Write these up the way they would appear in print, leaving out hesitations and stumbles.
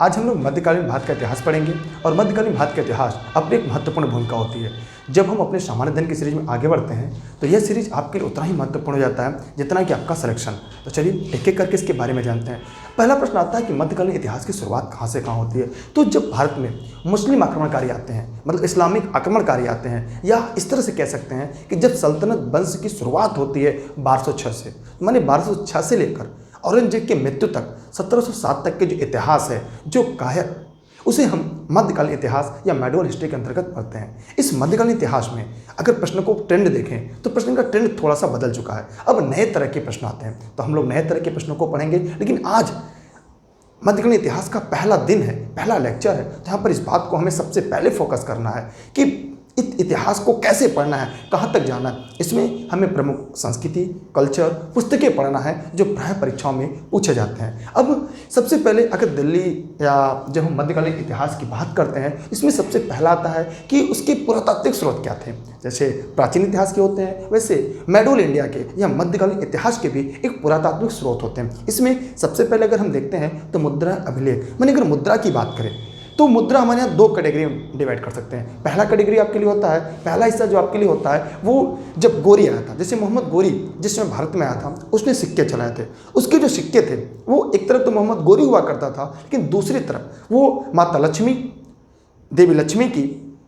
आज हम लोग मध्यकालीन भारत का इतिहास पढ़ेंगे और मध्यकालीन भारत का इतिहास अपनी एक महत्वपूर्ण भूमिका होती है। जब हम अपने सामान्य अध्ययन की सीरीज में आगे बढ़ते हैं तो यह सीरीज आपके लिए उतना ही महत्वपूर्ण हो जाता है जितना कि आपका सिलेक्शन। तो चलिए एक एक करके इसके बारे में जानते हैं। पहला प्रश्न आता है कि मध्यकालीन इतिहास की शुरुआत कहाँ से कहाँ होती है। तो जब भारत में मुस्लिम आक्रमणकारी आते हैं, मतलब इस्लामिक आक्रमणकारी आते हैं, या इस तरह से कह सकते हैं कि जब सल्तनत वंश की शुरुआत होती है 1206 से, माने 1206 से लेकर औरंगजेब की मृत्यु तक 1707 तक के जो इतिहास है, जो कायक, उसे हम मध्यकालीन इतिहास या मेडोल हिस्ट्री के अंतर्गत पढ़ते हैं। इस मध्यकालीन इतिहास में अगर प्रश्न को ट्रेंड देखें तो प्रश्न का ट्रेंड थोड़ा सा बदल चुका है। अब नए तरह के प्रश्न आते हैं तो हम लोग नए तरह के प्रश्नों को पढ़ेंगे। लेकिन आज मध्यकालीन इतिहास का पहला दिन है, पहला लेक्चर है, तो यहाँ पर इस बात को हमें सबसे पहले फोकस करना है कि इतिहास को कैसे पढ़ना है, कहाँ तक जाना है। इसमें हमें प्रमुख संस्कृति, कल्चर, पुस्तकें पढ़ना है जो प्राय परीक्षाओं में पूछे जाते हैं। अब सबसे पहले अगर दिल्ली या जब हम मध्यकालीन इतिहास की बात करते हैं, इसमें सबसे पहला आता है कि उसके पुरातात्विक स्रोत क्या थे। जैसे प्राचीन इतिहास के होते हैं, वैसे मेडोल इंडिया के या मध्यकालीन इतिहास के भी एक पुरातात्विक स्रोत होते हैं। इसमें सबसे पहले अगर हम देखते हैं तो मुद्रा अभिलेख, माने अगर मुद्रा की बात करें तो मुद्रा हमारे यहाँ दो कैटेगरी में डिवाइड कर सकते हैं। पहला कैटेगरी आपके लिए होता है, पहला हिस्सा जो आपके लिए होता है वो जब गोरी आया था, जैसे मोहम्मद गोरी जिस समय भारत में आया था, उसने सिक्के चलाए थे। उसके जो सिक्के थे वो एक तरफ तो मोहम्मद गोरी हुआ करता था, लेकिन दूसरी तरफ वो माता लक्ष्मी, देवी लक्ष्मी की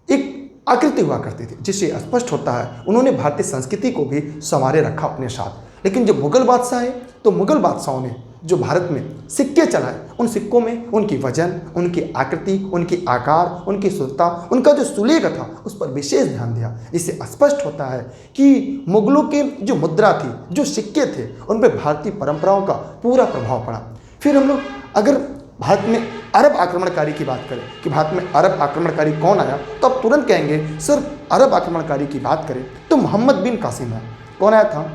एक आकृति हुआ करती थी, जिससे स्पष्ट होता है उन्होंने भारतीय संस्कृति को भी संवारे रखा अपने साथ। लेकिन जब मुगल बादशाह आए तो मुगल बादशाहों ने जो भारत में सिक्के चलाए, उन सिक्कों में उनकी वजन, उनकी आकृति, उनकी आकार, उनकी शुद्धता, उनका जो सुलेख था उस पर विशेष ध्यान दिया। इससे स्पष्ट होता है कि मुगलों के जो मुद्रा थी, जो सिक्के थे, उन पर भारतीय परंपराओं का पूरा प्रभाव पड़ा। फिर हम लोग अगर भारत में अरब आक्रमणकारी की बात करें कि भारत में अरब आक्रमणकारी कौन आया, तो आप तुरंत कहेंगे सर अरब आक्रमणकारी की बात करें तो मोहम्मद बिन कासिम है। कौन आया था?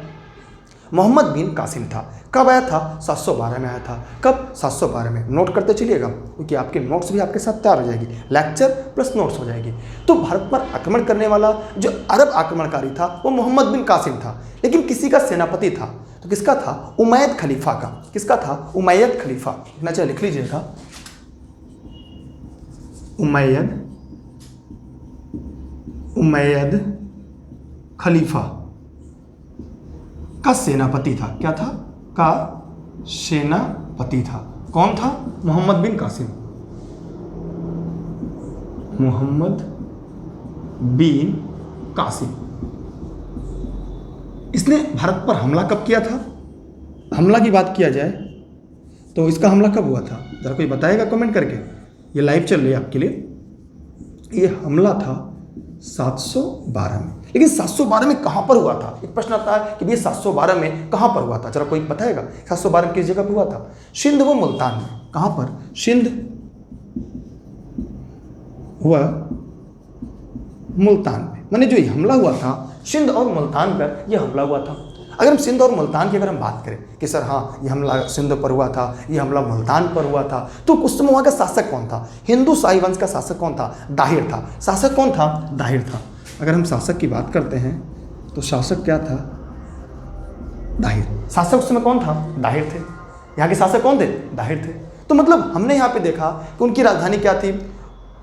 मोहम्मद बिन कासिम था। कब आया था? 712 में आया था। कब? 712 में। नोट करते चलिएगा क्योंकि आपके नोट्स भी आपके साथ तैयार हो जाएगी, लेक्चर प्लस नोट्स हो जाएगी। तो भारत पर आक्रमण करने वाला जो अरब आक्रमणकारी था वो मोहम्मद बिन कासिम था, लेकिन किसी का सेनापति था। तो किसका था? उमैयद खलीफा का। किसका था? उमैयद खलीफा। इतना चाहिए लिख लीजिएगा, उमैयद खलीफा का सेनापति था। क्या था? का सेनापति था। कौन था? मोहम्मद बिन कासिम। मोहम्मद बिन कासिम। इसने भारत पर हमला कब किया था? हमला की बात किया जाए तो इसका हमला कब हुआ था? जरा कोई बताएगा कमेंट करके। ये लाइव चल रही है आपके लिए। ये हमला था 712 में। लेकिन 712 में कहाँ पर हुआ था? एक प्रश्न आता है कि ये 712 में कहाँ पर हुआ था, जरा कोई बताएगा 712 में किस जगह पर हुआ था? सिंध व मुल्तान में। कहाँ पर? सिंध व मुल्तान में। माने जो ये हमला हुआ था सिंध और मुल्तान पर यह हमला हुआ था। अगर हम सिंध और मुल्तान की अगर हम बात करें कि सर हाँ ये हमला सिंध पर हुआ था, ये हमला मुल्तान पर हुआ था, तो उस समय वहाँ का शासक कौन था? हिंदू शाही वंश का शासक कौन था? दाहिर था। शासक कौन था? दाहिर था। अगर हम शासक की बात करते हैं तो शासक क्या था? दाहिर। शासक उस समय कौन था? दाहिर थे। यहाँ के शासक कौन थे? दाहिर थे। तो मतलब हमने यहाँ पे देखा कि उनकी राजधानी क्या थी?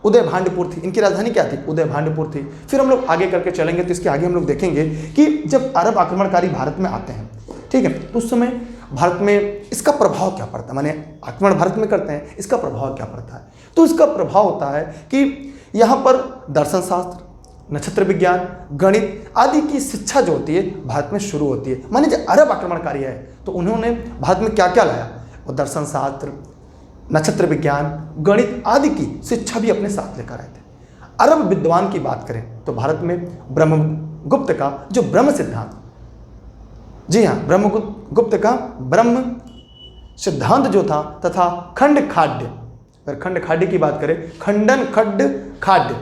उदय भांडपुर थी। इनकी राजधानी क्या थी? उदय भांडपुर थी। फिर हम लोग आगे करके चलेंगे तो इसके आगे हम लोग देखेंगे कि जब अरब आक्रमणकारी भारत में आते हैं, ठीक है, तो उस समय भारत में इसका प्रभाव क्या पड़ता है? माने आक्रमण भारत में करते हैं, इसका प्रभाव क्या पड़ता है? तो इसका प्रभाव होता है कि यहाँ पर दर्शन शास्त्र, नक्षत्र विज्ञान, गणित आदि की शिक्षा जो होती है भारत में शुरू होती है। माने जब अरब आक्रमणकारी है तो उन्होंने भारत में क्या क्या लाया? वो दर्शन शास्त्र, नक्षत्र विज्ञान, गणित आदि की शिक्षा भी अपने साथ लेकर आए थे। अरब विद्वान की बात करें तो भारत में ब्रह्मगुप्त का जो ब्रह्म सिद्धांत, जी हाँ, ब्रह्मगुप्त का ब्रह्म सिद्धांत जो था, तथा खंड खाड्य, अगर खंड खाड्य की बात करें, खंडन खड्ड खाड्य,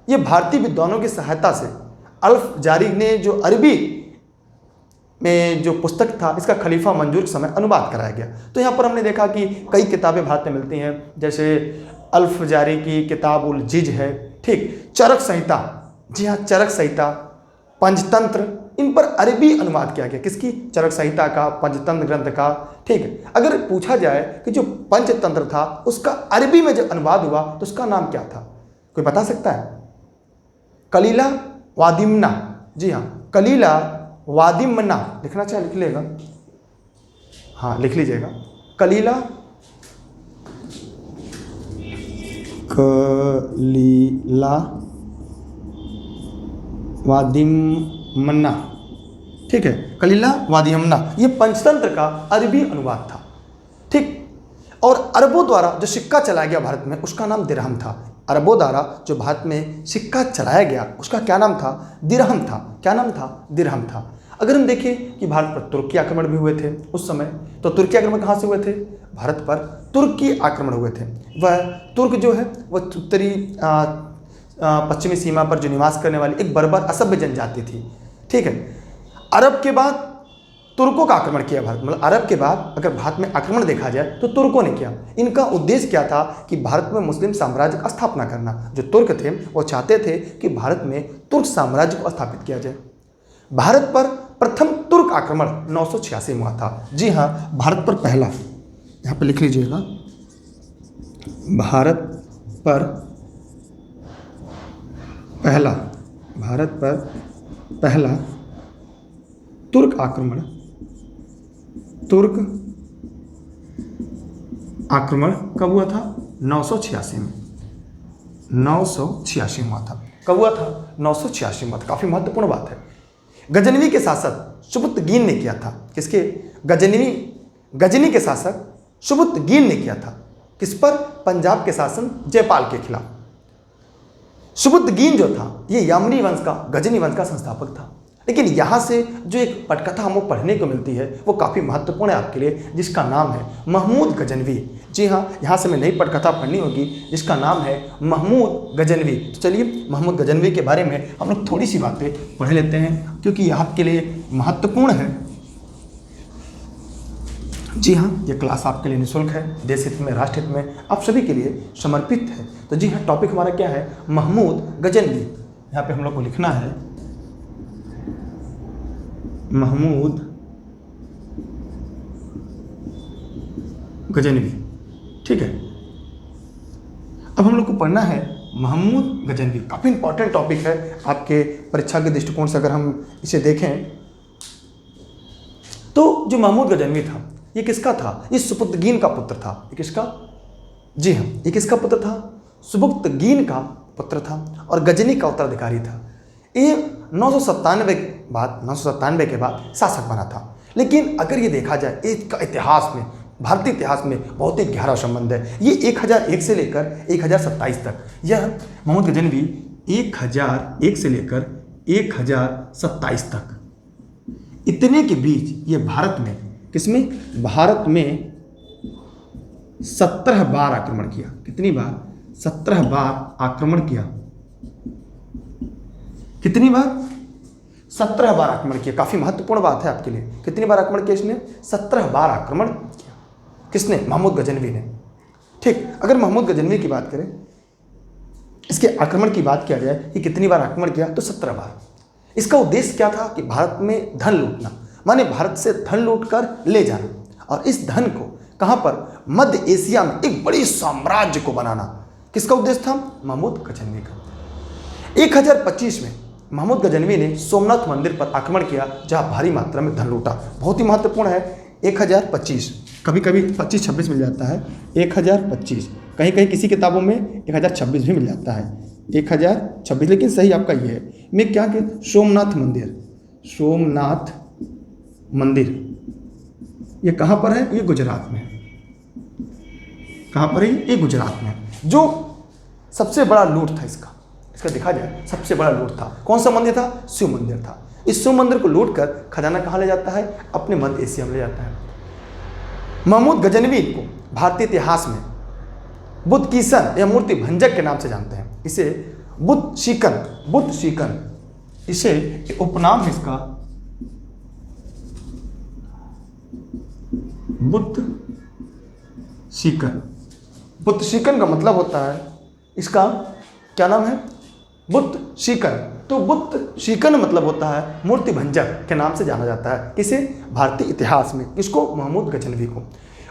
ये भारतीय विद्वानों की सहायता से अल्फ जारी ने जो अरबी में जो पुस्तक था इसका खलीफा मंजूर के समय अनुवाद कराया गया। तो यहाँ पर हमने देखा कि कई किताबें भारत में मिलती हैं, जैसे अल्फ जारी की किताब उल जिज है, ठीक, चरक संहिता, जी हाँ चरक संहिता, पंचतंत्र, इन पर अरबी अनुवाद किया गया। किसकी? चरक संहिता का, पंचतंत्र ग्रंथ का। ठीक है, अगर पूछा जाए कि जो पंचतंत्र था उसका अरबी में जब अनुवाद हुआ तो उसका नाम क्या था, कोई बता सकता है? कलीला वादिमना। जी हाँ, कलीला वादिमना। लिखना चाहे लिख लेगा, हाँ लिख लीजिएगा। कलीला वादिमना। ठीक है, कलीला वादिमना, ये पंचतंत्र का अरबी अनुवाद था। ठीक, और अरबों द्वारा जो सिक्का चलाया गया भारत में उसका नाम दिरहम था। अरबों द्वारा जो भारत में सिक्का चलाया गया उसका क्या नाम था? दिरहम था। क्या नाम था? दिरहम था। अगर हम देखें कि भारत पर तुर्की आक्रमण भी हुए थे उस समय, तो तुर्की आक्रमण कहाँ से हुए थे? भारत पर तुर्की आक्रमण हुए थे। वह तुर्क जो है वह उत्तरी पश्चिमी सीमा पर जो निवास करने वाली एक बर्बर असभ्य जनजाति थी। ठीक है, अरब के बाद तुर्कों का आक्रमण किया भारत, मतलब अरब के बाद अगर भारत में आक्रमण देखा जाए तो तुर्कों ने किया। इनका उद्देश्य क्या था कि भारत में मुस्लिम साम्राज्य का स्थापना करना। जो तुर्क थे वो चाहते थे कि भारत में तुर्क साम्राज्य को स्थापित किया जाए। भारत पर प्रथम तुर्क आक्रमण 986 में हुआ था। जी हाँ, भारत पर पहला, यहाँ पे लिख लीजिएगा, भारत पर पहला तुर्क आक्रमण कब हुआ था? 986 में। 986 में हुआ था। कब हुआ था? 986 में हुआ था। काफी महत्वपूर्ण बात है। गजनवी के शासक सुबुक्तगीन ने किया था। किसके? गजनी के शासक सुबुक्तगीन ने किया था। किस पर? पंजाब के शासन जयपाल के खिलाफ। सुबुक्तगीन जो था ये यामनी वंश का, गजनी वंश का संस्थापक था। लेकिन यहाँ से जो एक पटकथा हमको पढ़ने को मिलती है वो काफ़ी महत्वपूर्ण है आपके लिए, जिसका नाम है महमूद गजनवी। जी हाँ, यहाँ से हमें नई पटकथा पढ़नी होगी जिसका नाम है महमूद गजनवी। तो चलिए महमूद गजनवी के बारे में हम लोग थोड़ी सी बातें पढ़ लेते हैं क्योंकि यह आपके लिए महत्वपूर्ण है। जी हाँ, ये क्लास आपके लिए निःशुल्क है, देश हित में, राष्ट्र हित में, आप सभी के लिए समर्पित है। तो जी हाँ, टॉपिक हमारा क्या है? महमूद गजनवी। यहाँ पे हम लोग को लिखना है महमूद गजनवी। ठीक है, अब हम लोग को पढ़ना है महमूद गजनवी। काफ़ी इंपॉर्टेंट टॉपिक है आपके परीक्षा के दृष्टिकोण से। अगर हम इसे देखें तो जो महमूद गजनवी था ये किसका था? ये सुबुक्तगीन का पुत्र था। ये किसका? जी हाँ, ये किसका पुत्र था? सुबुक्तगीन का पुत्र था और गजनी का उत्तराधिकारी था। ये 997 के बाद शासक बना था। लेकिन अगर ये देखा जाए इसका इतिहास में, भारतीय इतिहास में बहुत ही गहरा संबंध है। ये 1001 से लेकर 1027 तक, यह महमूद गजनवी 1001 से लेकर 1027 तक, इतने के बीच ये भारत में, किसमें? भारत में 17 बार आक्रमण किया। कितनी बार? 17 बार आक्रमण किया। कितनी बार? 17 बार आक्रमण किया। काफी महत्वपूर्ण बात है आपके लिए। कितनी बार आक्रमण किया इसने? 17 बार आक्रमण किया। किसने? महमूद गजनवी ने। ठीक, अगर महमूद गजनवी की बात करें, इसके आक्रमण की बात किया जाए कि कितनी बार आक्रमण किया, तो 17 बार। इसका उद्देश्य क्या था कि भारत में धन लूटना, माने भारत से धन लूट कर ले जाना और इस धन को कहां पर? मध्य एशिया में एक बड़ी साम्राज्य को बनाना। किसका उद्देश्य था? महमूद गजनवी का। 1025 में महमूद गजनवी ने सोमनाथ मंदिर पर आक्रमण किया जहां भारी मात्रा में धन लूटा। बहुत ही महत्वपूर्ण है 1025, कभी कभी 25-26 मिल जाता है। 1025, कहीं कहीं किसी किताबों में 1026 भी मिल जाता है। 1026, लेकिन सही आपका ये है। मैं क्या कि सोमनाथ मंदिर ये कहाँ पर है? ये गुजरात में है। कहाँ पर है? ये गुजरात में। जो सबसे बड़ा लूट था इसका देखा जाए सबसे बड़ा लूट था। कौन सा मंदिर था? शिव मंदिर था। इस शिव मंदिर को लूट कर खजाना कहाँ ले जाता है? अपने मध्य एशिया में ले जाता है। महमूद गजनवी को भारतीय इतिहास में बुद्ध कीसन या मूर्ति भंजक के नाम से जानते हैं। इसे बुद्ध शीकन, इसे उपनाम है इसका बुद्ध शीकन का मतलब होता है, इसका क्या नाम है? बुद्ध शीकन। तो बुत शिकन मतलब होता है मूर्ति भंजक के नाम से जाना जाता है। किसे? भारतीय इतिहास में। किसको? महमूद गजनवी को।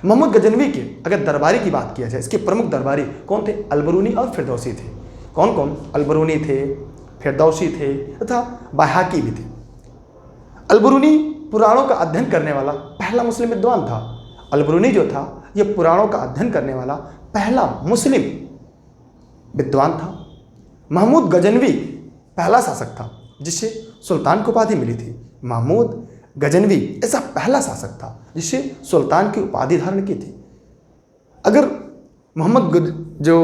महमूद गजनवी के अगर दरबारी की बात किया जाए, इसके प्रमुख दरबारी कौन थे? अलबरूनी और फिरदौसी थे। कौन कौन? अलबरूनी थे, फिरदौसी थे तथा बायहाकी भी थे। अलबरूनी पुराणों का अध्ययन करने वाला पहला मुस्लिम विद्वान था। अलबरूनी जो था ये पुराणों का अध्ययन करने वाला पहला मुस्लिम विद्वान था। महमूद गजनवी पहला शासक था जिसे सुल्तान की उपाधि मिली थी। महमूद गजनवी ऐसा पहला शासक था जिसे सुल्तान की उपाधि धारण की थी। अगर जो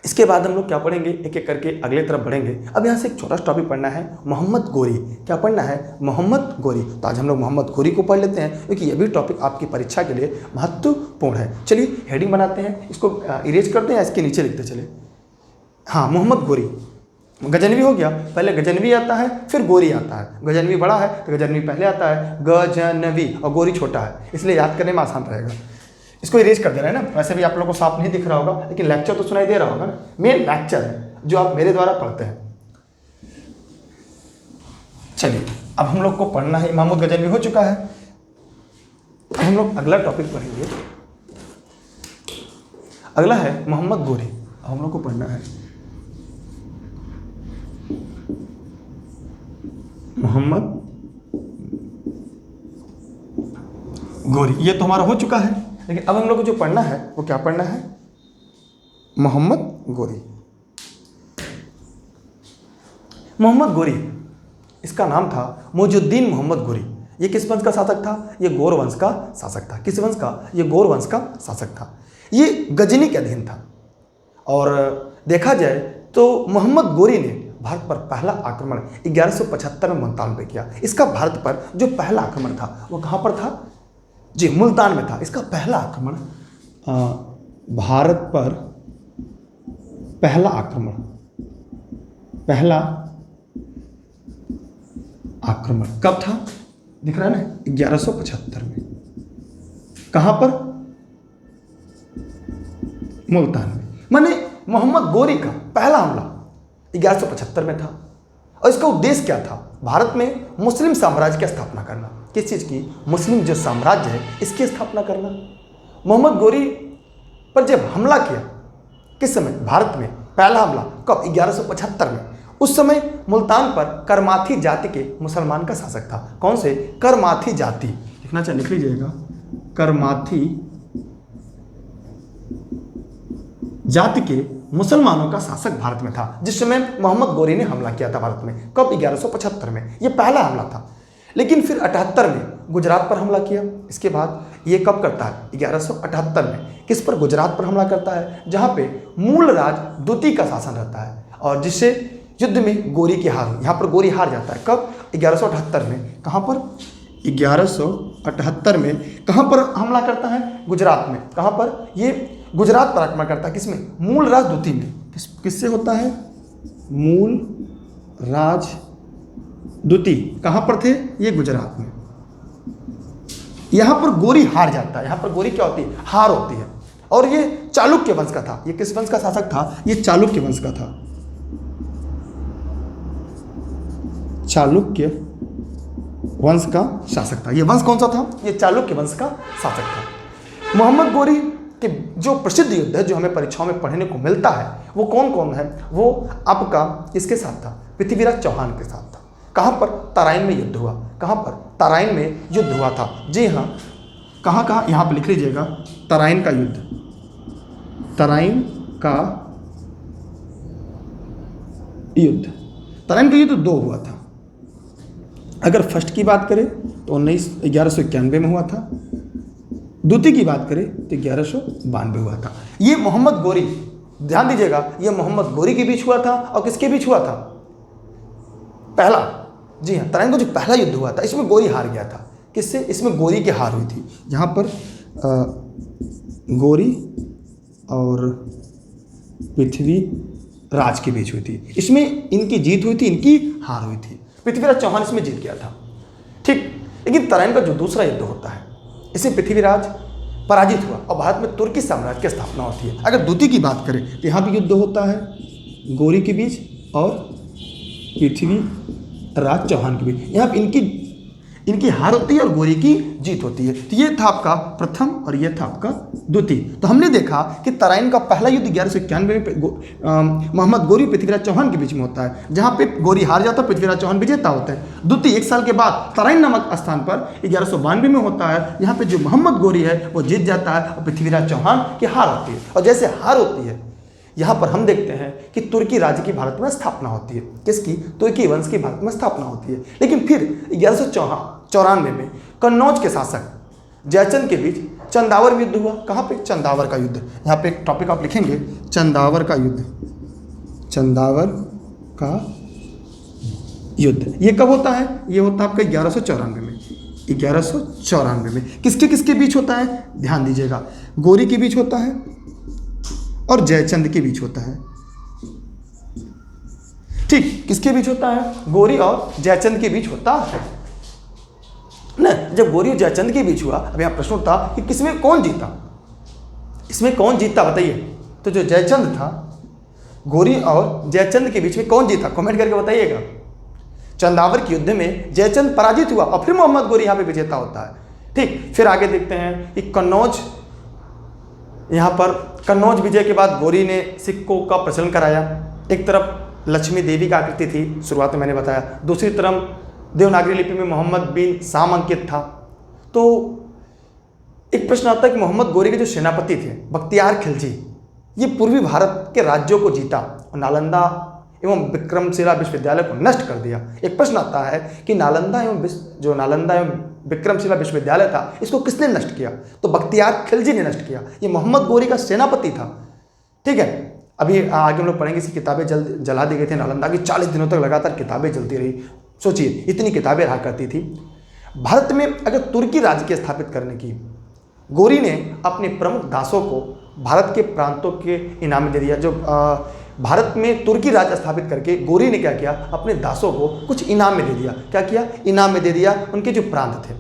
इसके बाद हम लोग क्या पढ़ेंगे, एक एक करके अगले तरफ बढ़ेंगे। अब यहाँ से एक छोटा सा टॉपिक पढ़ना है, मोहम्मद गोरी। क्या पढ़ना है? मोहम्मद गोरी। तो आज हम लोग मोहम्मद गोरी को पढ़ लेते हैं क्योंकि यह भी टॉपिक आपकी परीक्षा के लिए महत्वपूर्ण है। चलिए हेडिंग बनाते हैं, इसको इरेज करते हैं, इसके नीचे लिखते चले। हाँ, मोहम्मद गोरी। गजनवी हो गया, पहले गजनवी आता है फिर गोरी आता है। गजनवी बड़ा है तो गजनवी पहले आता है, गजनवी, और गोरी छोटा है, इसलिए याद करने में आसान रहेगा। इसको इरेज कर देना है ना। वैसे भी आप लोगों को साफ नहीं दिख रहा होगा लेकिन लेक्चर तो सुनाई दे रहा होगा ना। मेन लेक्चर है जो आप मेरे द्वारा पढ़ते हैं। चलिए अब हम लोग को पढ़ना है, महमूद गजनवी हो चुका है। अब हम लोग अगला टॉपिक पढ़ेंगे। अगला है मोहम्मद गोरी। हम लोग को पढ़ना है मोहम्मद गोरी। ये तो हमारा हो चुका है, लेकिन अब हम लोग को जो पढ़ना है वो क्या पढ़ना है? मोहम्मद गोरी। मोहम्मद गोरी, इसका नाम था मौजुद्दीन मोहम्मद गोरी। ये किस वंश का शासक था? ये गौर वंश का शासक था। किस वंश का? ये गौर वंश का शासक था। ये गजनी के अधीन था। और देखा जाए तो मोहम्मद गोरी ने भारत पर पहला आक्रमण 1175 में मुल्तान पे किया। इसका भारत पर जो पहला आक्रमण था वो कहाँ पर था? जी, मुल्तान में था। इसका पहला आक्रमण भारत पर पहला आक्रमण कब था? दिख रहा है ना, 1175 में। कहाँ पर? मुल्तान में। माने मोहम्मद गोरी का पहला हमला 1175 में था। और इसका उद्देश्य क्या था? भारत में मुस्लिम साम्राज्य की स्थापना करना। किस चीज़ की? मुस्लिम जो साम्राज्य है इसकी स्थापना करना। मोहम्मद गोरी पर जब हमला किया, किस समय? भारत में पहला हमला कब? 1175 में। उस समय मुल्तान पर करमाथी जाति के मुसलमान का शासक था। कौन से? करमाथी जाति। लिखना चाहिए, लिख लीजिएगा, करमाथी जाति के मुसलमानों का शासक भारत में था जिस समय मोहम्मद गोरी ने हमला किया था भारत में। कब? 1175 में। यह पहला हमला था। लेकिन फिर 78 में गुजरात पर हमला किया। इसके बाद ये कब करता है? 1178 में। किस पर? गुजरात पर हमला करता है, जहाँ पे मूल राज द्वितीय का शासन रहता है और जिससे युद्ध में गोरी की हार हुई। यहाँ पर गोरी हार जाता है। कब? 1178 में। कहाँ पर? 1178 में। कहाँ पर हमला करता है? गुजरात में। कहाँ पर? ये गुजरात पर आक्रमण करता है। किसमें? मूल राज द्वितीय में। किससे होता है? मूल राज द्वितीय। कहाँ पर थे? ये गुजरात में। यहाँ पर गोरी हार जाता है। यहाँ पर गोरी क्या होती है? हार होती है। और ये चालुक्य वंश का था। ये किस वंश का शासक था? ये चालुक्य वंश का था। चालुक्य वंश का शासक था। ये वंश कौन सा था? ये चालुक्य वंश का शासक था। मोहम्मद गोरी के जो प्रसिद्ध युद्ध है जो हमें परीक्षाओं में पढ़ने को मिलता है वो कौन कौन है? वो आपका इसके साथ था, पृथ्वीराज चौहान के साथ था। कहाँ पर? तराइन में युद्ध हुआ। कहाँ पर? तराइन में युद्ध हुआ था। जी हाँ, कहाँ कहाँ? यहाँ पर लिख लीजिएगा, तराइन का युद्ध। तराइन का युद्ध। तराइन का युद्ध 2 हुआ था। अगर फर्स्ट की बात करें तो 1191 में हुआ था। द्वितीय की बात करें तो 1192 हुआ था। ये मोहम्मद गोरी, ध्यान दीजिएगा, ये मोहम्मद गोरी के बीच हुआ था और किसके बीच हुआ था? पहला, जी हाँ, तराइन का जो पहला युद्ध हुआ था इसमें गोरी हार गया था। किससे? इसमें गोरी की हार हुई थी। यहाँ पर गोरी और पृथ्वीराज के बीच हुई थी। इसमें इनकी जीत हुई थी, इनकी हार हुई थी। पृथ्वीराज चौहान इसमें जीत गया था, ठीक। लेकिन तराइन का जो दूसरा युद्ध होता है इसमें पृथ्वीराज पराजित हुआ और भारत में तुर्की साम्राज्य की स्थापना होती है। अगर द्वितीय की बात करें तो यहाँ भी युद्ध होता है गोरी के बीच और पृथ्वीराज चौहान के बीच। यहाँ पे इनकी हार होती है और गोरी की जीत होती है। तो ये था आपका प्रथम और ये था आपका द्वितीय। तो हमने देखा कि तराइन का पहला युद्ध 1191 में मोहम्मद गोरी पृथ्वीराज चौहान के बीच में होता है, जहाँ पे गोरी हार जाता है, पृथ्वीराज चौहान विजेता होते हैं। द्वितीय 1 साल के बाद तराइन नामक स्थान पर 1192 में होता है, यहाँ पे जो मोहम्मद गोरी है वो जीत जाता है और पृथ्वीराज चौहान की हार होती है। और जैसे हार होती है, यहाँ पर हम देखते हैं कि तुर्की राज्य की भारत में स्थापना होती है। किसकी? तुर्की वंश की भारत में स्थापना होती है। लेकिन फिर 1194 में कन्नौज के शासक जयचंद के बीच चंदावर युद्ध हुआ। कहाँ पे? चंदावर का युद्ध। यहाँ पे एक टॉपिक आप लिखेंगे, चंदावर का युद्ध। चंदावर का युद्ध ये कब होता है? ये होता है आपका 1194 में। 1194 में किसके किसके बीच होता है? ध्यान दीजिएगा, गोरी के बीच होता है और जयचंद के बीच होता है। ठीक, किसके बीच होता है? गोरी और जयचंद के बीच होता है ना। जब गोरी और जयचंद के बीच हुआ, अब यहाँ प्रश्न उठता कि किसमें कौन जीता, इसमें कौन जीता बताइए। तो जो जयचंद था, गोरी और जयचंद के बीच में कौन जीता? कमेंट करके बताइएगा। चंदावर के युद्ध में जयचंद पराजित हुआ और फिर मोहम्मद गोरी यहाँ पे विजेता होता है। ठीक, फिर आगे देखते हैं कि कन्नौज, यहाँ पर कन्नौज विजय के बाद गोरी ने सिक्कों का प्रचलन कराया। एक तरफ लक्ष्मी देवी का आकृति थी, शुरुआत में मैंने बताया, दूसरी तरफ देवनागरी लिपि में मोहम्मद बिन साम अंकित था। तो एक प्रश्न आता है कि मोहम्मद गोरी के जो सेनापति थे बख्तियार खिलजी, ये पूर्वी भारत के राज्यों को जीता और नालंदा एवं विक्रमशिला विश्वविद्यालय को नष्ट कर दिया। एक प्रश्न आता है कि नालंदा एवं विक्रमशिला विश्वविद्यालय था, इसको किसने नष्ट किया? तो बख्तियार खिलजी ने नष्ट किया। ये मोहम्मद गोरी का सेनापति था। ठीक है, अभी आगे हम लोग पढ़ेंगे, इसकी किताबें जला दी गई थी नालंदा की। 40 दिनों तक लगातार किताबें जलती रही। सोचिए, इतनी किताबें रहा करती थी। भारत में अगर तुर्की राज्य के स्थापित करने की, गोरी ने अपने प्रमुख दासों को भारत के प्रांतों के इनाम में दे दिया। जो भारत में तुर्की राज्य स्थापित करके गोरी ने क्या किया? अपने दासों को कुछ इनाम में दे दिया। क्या किया? इनाम में दे दिया उनके जो प्रांत थे।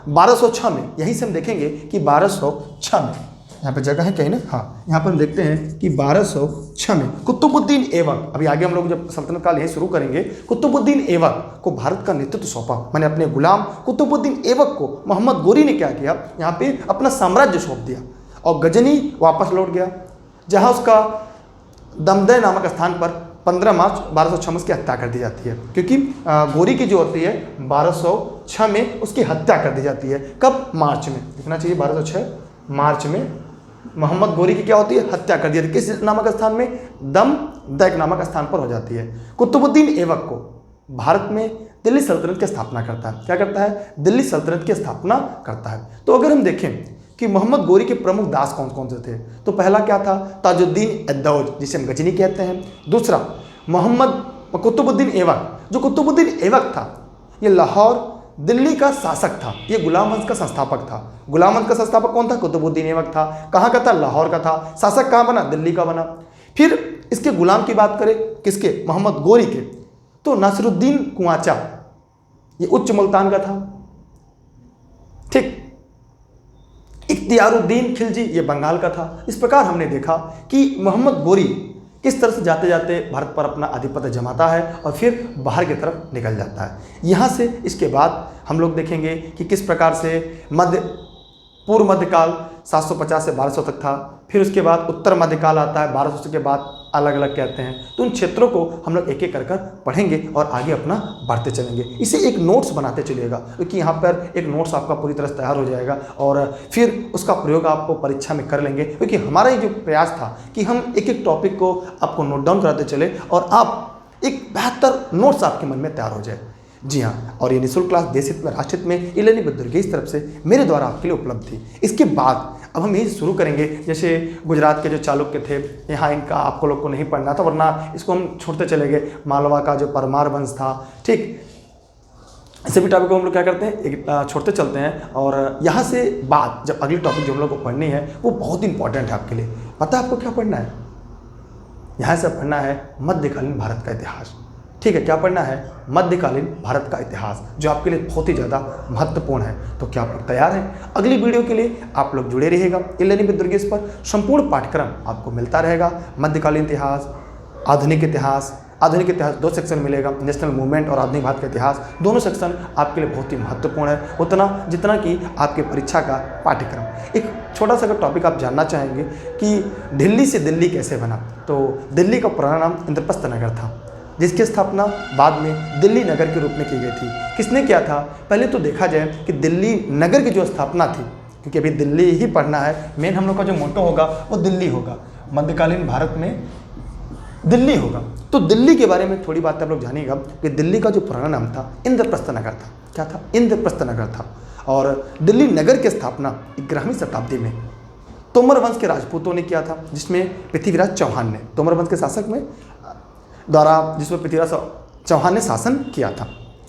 1206 में, यहीं से हम देखेंगे कि 1206 में, यहाँ पे जगह है कहीं ना, हाँ, यहाँ पर हम देखते हैं कि 1206 में कुतुबुद्दीन ऐबक, अभी आगे हम लोग जब सल्तनत काल यहीं शुरू करेंगे, कुतुबुद्दीन ऐबक को भारत का नेतृत्व सौंपा। मैंने अपने गुलाम कुतुबुद्दीन ऐबक को मोहम्मद गोरी ने क्या किया? यहाँ पे अपना साम्राज्य सौंप दिया और गजनी वापस लौट गया, जहाँ उसका दमदह नामक स्थान पर 15 मार्च 1206 में उसकी हत्या कर दी जाती है। क्योंकि गोरी की जो होती है 1206 में उसकी हत्या कर दी जाती है। कब? मार्च में, लिखना चाहिए 1206 मार्च में मोहम्मद गोरी की क्या होती है? हत्या कर दी जाती है। किस नामक स्थान में? दमदह नामक स्थान पर हो जाती है। कुतुबुद्दीन ऐबक को भारत में दिल्ली सल्तनत की स्थापना करता है। क्या करता है? दिल्ली सल्तनत की स्थापना करता है। तो अगर हम देखें कि मोहम्मद गोरी के प्रमुख दास कौन कौन से थे, तो पहला क्या था? ताजुद्दीन एद्दौज, जिसे हम गजनी कहते हैं। दूसरा कुतुबुद्दीन ऐबक। जो कुतुबुद्दीन ऐबक था, ये लाहौर दिल्ली का शासक था। ये गुलाम वंश का संस्थापक था। गुलाम वंश का संस्थापक कौन था? कुतुबुद्दीन ऐबक था। कहाँ का था? लाहौर का था। शासक कहाँ बना? दिल्ली का बना। फिर इसके गुलाम की बात करें, किसके? मोहम्मद गोरी के, तो नासिरुद्दीन कुआचा, ये उच्च मुल्तान का था। ठीक, इख्तियारुद्दीन खिलजी, ये बंगाल का था। इस प्रकार हमने देखा कि मोहम्मद गोरी किस तरह से जाते जाते भारत पर अपना आधिपत्य जमाता है और फिर बाहर की तरफ निकल जाता है। यहाँ से इसके बाद हम लोग देखेंगे कि किस प्रकार से पूर्व मध्यकाल 750 से 1200 तक था। फिर उसके बाद उत्तर मध्यकाल आता है, 1200 के बाद अलग अलग कहते हैं। तो उन क्षेत्रों को हम लोग एक एक कर पढ़ेंगे और आगे अपना बढ़ते चलेंगे। इसे एक नोट्स बनाते चलिएगा, क्योंकि यहाँ पर एक नोट्स आपका पूरी तरह से तैयार हो जाएगा और फिर उसका प्रयोग आपको परीक्षा में कर लेंगे। क्योंकि हमारा ये जो प्रयास था कि हम एक एक टॉपिक को आपको नोट डाउन कराते चले और आप एक बेहतर नोट्स आपके मन में तैयार हो जाए। जी हाँ, और ये निःशुल्क क्लास देश हित में राष्ट्र हित में ई-लर्निंग विद दुर्गेश तरफ से मेरे द्वारा आपके लिए उपलब्ध थी। इसके बाद अब हम यही शुरू करेंगे, जैसे गुजरात के जो चालुक्य थे, यहाँ इनका आपको लोग को नहीं पढ़ना था, वरना इसको हम छोड़ते चले गए। मालवा का जो परमार वंश था, ठीक, ऐसे भी टॉपिक को हम लोग क्या करते हैं, एक छोड़ते चलते हैं। और यहाँ से बाद जब अगली टॉपिक जो हम लोग को पढ़नी है वो बहुत इंपॉर्टेंट है आपके लिए। पता है आपको क्या पढ़ना है? यहाँ से पढ़ना है मध्यकालीन भारत का इतिहास। ठीक है, क्या पढ़ना है? मध्यकालीन भारत का इतिहास, जो आपके लिए बहुत ही ज़्यादा महत्वपूर्ण है। तो क्या आप लोग तैयार हैं? अगली वीडियो के लिए आप लोग जुड़े रहिएगा। ई-लर्निंग विद दुर्गेश पर संपूर्ण पाठ्यक्रम आपको मिलता रहेगा। मध्यकालीन इतिहास, आधुनिक इतिहास, आधुनिक इतिहास 2 सेक्शन मिलेगा, नेशनल मूवमेंट और आधुनिक भारत का इतिहास। दोनों सेक्शन आपके लिए बहुत ही महत्वपूर्ण है, उतना जितना कि आपके परीक्षा का पाठ्यक्रम। एक छोटा सा अगर टॉपिक आप जानना चाहेंगे कि दिल्ली से दिल्ली कैसे बना, तो दिल्ली का पुराना नाम इंद्रप्रस्थ नगर था, जिसकी स्थापना बाद में दिल्ली नगर के रूप में की गई थी। किसने किया था? पहले तो देखा जाए कि दिल्ली नगर की जो स्थापना थी, क्योंकि अभी दिल्ली ही पढ़ना है, मेन हम लोग का जो मोटो होगा वो दिल्ली होगा, मध्यकालीन भारत में दिल्ली होगा। तो दिल्ली के बारे में थोड़ी बात आप लोग जानिएगा कि दिल्ली का जो पुराना नाम था इंद्रप्रस्थ नगर था। क्या था? इंद्रप्रस्थ नगर था। और दिल्ली नगर की स्थापना 11वीं शताब्दी में तोमर वंश के राजपूतों ने किया था, जिसमें पृथ्वीराज चौहान ने, तोमर वंश के शासक में द्वारा जिसमें पृथ्वीराज चौहान ने शासन किया था।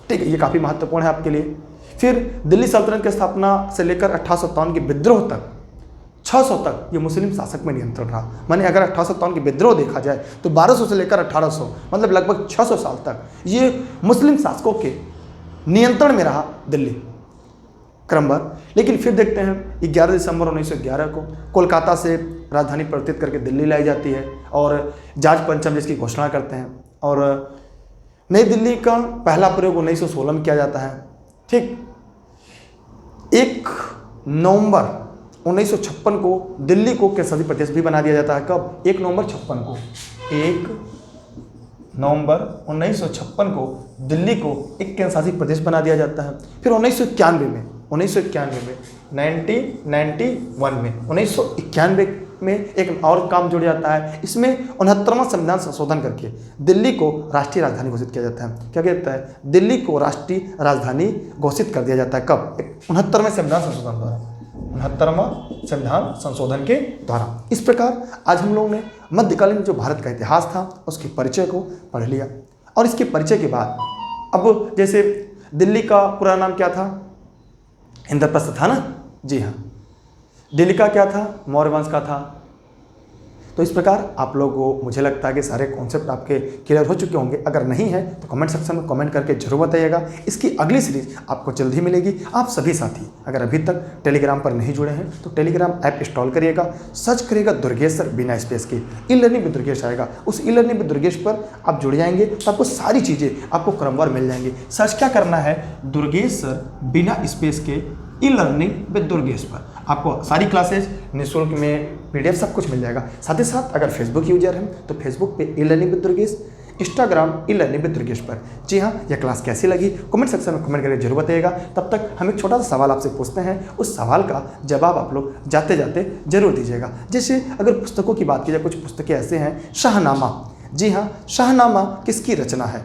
ठीक है, ये काफ़ी महत्वपूर्ण है आपके लिए। फिर दिल्ली सल्तनत की स्थापना से लेकर 1857 के विद्रोह तक 600 तक ये मुस्लिम शासक में नियंत्रण रहा। माने अगर 1857 के विद्रोह देखा जाए तो 1200 से लेकर 1800 मतलब लगभग 600 साल तक ये मुस्लिम शासकों के नियंत्रण में रहा दिल्ली क्रमवार। लेकिन फिर देखते हैं 11 दिसंबर 1911 को कोलकाता से राजधानी परिवर्तित करके दिल्ली लाई जाती है और जॉर्ज पंचम जिसकी घोषणा करते हैं, और नई दिल्ली का पहला प्रयोग 1916 में किया जाता है। ठीक, 1 नवंबर 1956 को दिल्ली को केंद्रशासित प्रदेश भी बना दिया जाता है। कब? 1 नवंबर 56 को, 1 नवंबर 1956 को दिल्ली को एक केंद्रशासित प्रदेश बना दिया जाता है। फिर 1991 में 1991 में एक और काम जुड़ जाता है। इसमें 69वां संविधान संशोधन करके दिल्ली को राष्ट्रीय राजधानी घोषित किया जाता है। क्या कहता है? दिल्ली को राष्ट्रीय राजधानी घोषित कर दिया जाता है। कब? 69वें संविधान संशोधन द्वारा, 69वां संविधान संशोधन के द्वारा। इस प्रकार आज हम लोगों ने मध्यकालीन जो भारत का इतिहास था उसके परिचय को पढ़ लिया। और इसके परिचय के बाद अब जैसे दिल्ली का पूरा नाम क्या था? इंद्रप्रस्थ था ना? जी हाँ। दिल्ली का क्या था? मौर्य वंश का था। तो इस प्रकार आप लोगों को मुझे लगता है कि सारे कॉन्सेप्ट आपके क्लियर हो चुके होंगे। अगर नहीं है तो कमेंट सेक्शन में कमेंट करके जरूर बताइएगा। इसकी अगली सीरीज आपको जल्द ही मिलेगी। आप सभी साथी अगर अभी तक टेलीग्राम पर नहीं जुड़े हैं तो टेलीग्राम ऐप इंस्टॉल करिएगा, सर्च करिएगा दुर्गेश सर बिना स्पेस के, ई लर्निंग विद दुर्गेश आएगा। उस ई लर्निंग विद दुर्गेश पर आप जुड़ जाएंगे तो आपको सारी चीज़ें आपको क्रमवार मिल जाएंगी। सर्च क्या करना है? दुर्गेश सर बिना स्पेस के ई लर्निंग विद दुर्गेश पर आपको सारी क्लासेज निःशुल्क में PDF सब कुछ मिल जाएगा। साथ ही साथ अगर फेसबुक यूजर हैं तो फेसबुक पे e learning with Durgesh, Instagram e learning with Durgesh पर। जी हाँ, यह क्लास कैसी लगी कमेंट सेक्शन में कमेंट करके जरूर बताइएगा। तब तक हम एक छोटा सा सवाल आपसे पूछते हैं, उस सवाल का जवाब आप लोग जाते जाते जरूर दीजिएगा। जैसे अगर पुस्तकों की बात की जाए, कुछ पुस्तकें ऐसे हैं, शाहनामा। जी हाँ, शाहनामा किसकी रचना है?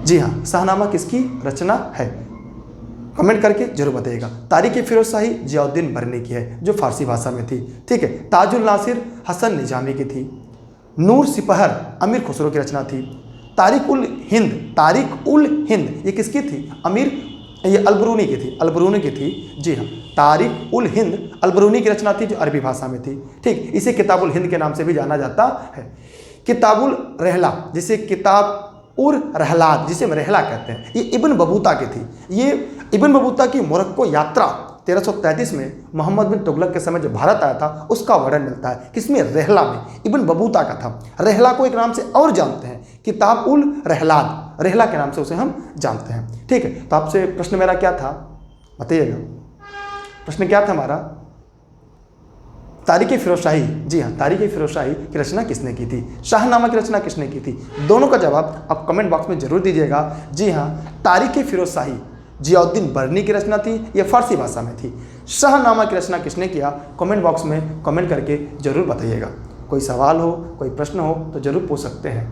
जी हाँ, शाहनामा किसकी रचना है? कमेंट करके जरूर बताइएगा। तारीख फिरोज शाही जियाउद्दीन बरनी की है, जो फारसी भाषा में थी। ठीक है। ताजुल नासिर हसन निजामी की थी। नूर सिपहर अमीर खुसरो की रचना थी। तारिक उल हिंद ये किसकी थी? ये अलबरूनी की थी, अलबरूनी की थी। जी हाँ, तारिक उल हिंद अलबरूनी की रचना थी, जो अरबी भाषा में थी। ठीक, इसे किताबुल हिंद के नाम से भी जाना जाता है। किताबुल रहला, जिसे किताब उर रहलाद, जिसे हम रहला कहते हैं, ये इब्न बबूता की थी। ये इब्न बबूता की मोरक्को यात्रा 1333 में मोहम्मद बिन तुगलक के समय जो भारत आया था उसका वर्णन मिलता है। किसमें? रहला में। इब्न बबूता का था। रहला को एक नाम से और जानते हैं, किताब उल रहलाद, रहला के नाम से उसे हम जानते हैं। ठीक है। तो आपसे प्रश्न मेरा क्या था बताइएगा? प्रश्न क्या था हमारा? तारीख फिरोज शाही। जी हाँ, तारीख फिरोज शाही की रचना किसने की थी? शाहनामा की रचना किसने की थी? दोनों का जवाब आप कमेंट बॉक्स में जरूर दीजिएगा। जी हाँ, तारीख फिरोज शाही जियाउद्दीन बरनी की रचना थी, यह फारसी भाषा में थी। शाहनामा की रचना किसने किया? कमेंट बॉक्स में कमेंट करके जरूर बताइएगा। कोई सवाल हो, कोई प्रश्न हो तो जरूर पूछ सकते हैं।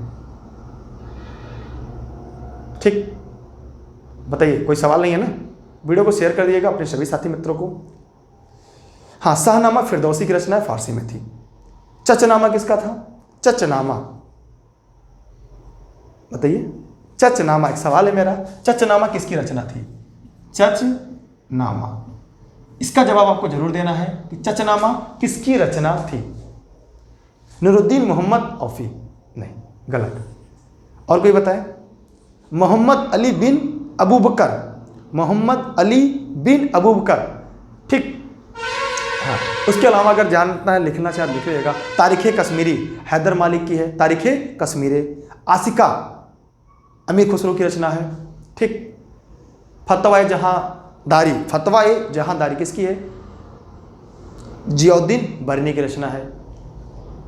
ठीक, बताइए, कोई सवाल नहीं है ना? वीडियो को शेयर कर दिएगा अपने सभी साथी मित्रों को। हाँ, शाहनामा फिरदौसी की रचना फारसी में थी। चचनामा किसका था? चचनामा बताइए। चचनामा एक सवाल है मेरा, चचनामा किसकी रचना थी? चचनामा, इसका जवाब आपको जरूर देना है कि चचनामा किसकी रचना थी? नूरुद्दीन मोहम्मद औफी? नहीं, गलत। और कोई बताए? मोहम्मद अली बिन अबू बकर, मोहम्मद अली बिन अबू बकर। ठीक, हाँ, उसके अलावा अगर जानना है, लिखना चाहे लिख लीजिएगा। तारीख़ कश्मीरी हैदर मालिक की है, तारीख़ कश्मीरी। आशिका अमीर खुसरो की रचना है। ठीक। फतवा जहांदारी, फतवा जहांदारी किसकी है? जियाउद्दीन बरनी की रचना है।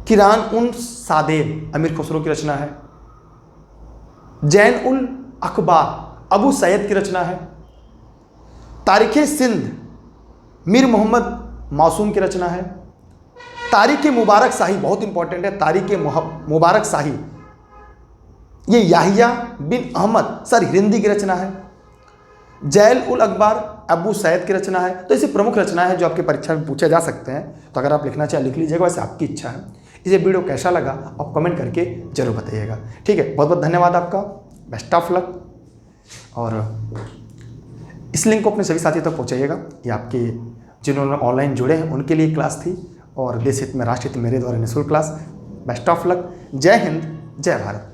किरान उन सादेब अमीर खुसरो की रचना है। जैन उल अखबार अबू सैयद की रचना है। तारीख़ सिंध मीर मोहम्मद मासूम की रचना है। तारीख़ मुबारक शाही बहुत इंपॉर्टेंट है, तारीख़ मुबारक शाही ये याहिया बिन अहमद सर हिंदी की रचना है। जैल उल अखबार अबू सैयद की रचना है। तो ऐसी प्रमुख रचना है जो आपकी परीक्षा में पूछे जा सकते हैं। तो अगर आप लिखना चाहें लिख लीजिएगा, वैसे आपकी इच्छा है। इसे वीडियो कैसा लगा आप कमेंट करके जरूर बताइएगा। ठीक है, बहुत बहुत धन्यवाद आपका, बेस्ट ऑफ लक। और इस लिंक को अपने सभी साथियों तक पहुँचाइएगा। ये आपके जिन्होंने ऑनलाइन जुड़े हैं उनके लिए क्लास थी, और देश हित में राष्ट्र हित मेरे द्वारा निःशुल्क क्लास। Best of luck. जय हिंद, जय भारत।